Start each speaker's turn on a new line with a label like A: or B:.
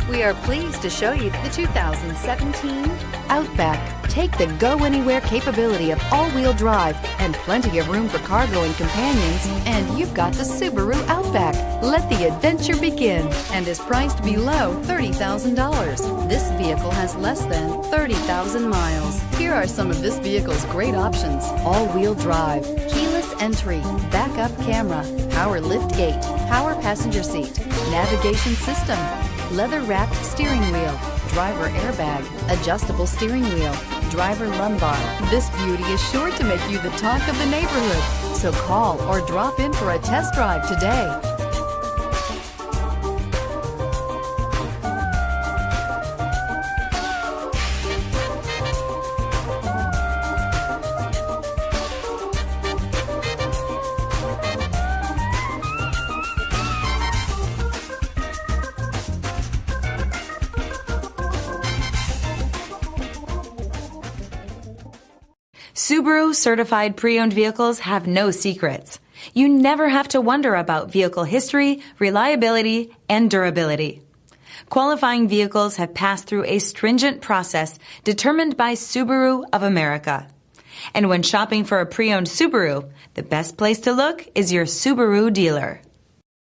A: We are pleased to show you the 2017 Outback. Take the go-anywhere capability of all-wheel drive and plenty of room for cargo and companions, and you've got the Subaru Outback. Let the adventure begin and is priced below $30,000. This vehicle has less than 30,000 miles. Here are some of this vehicle's great options: all-wheel drive, keyless entry, backup camera, power lift gate, power passenger seat, navigation system, leather-wrapped steering wheel, driver airbag, adjustable steering wheel, driver lumbar. This beauty is sure to make you the talk of the neighborhood. So call or drop in for a test drive today.
B: Subaru certified pre-owned vehicles have no secrets. You never have to wonder about vehicle history, reliability, and durability. Qualifying vehicles have passed through a stringent process determined by Subaru of America. And when shopping for a pre-owned Subaru, the best place to look is your Subaru dealer.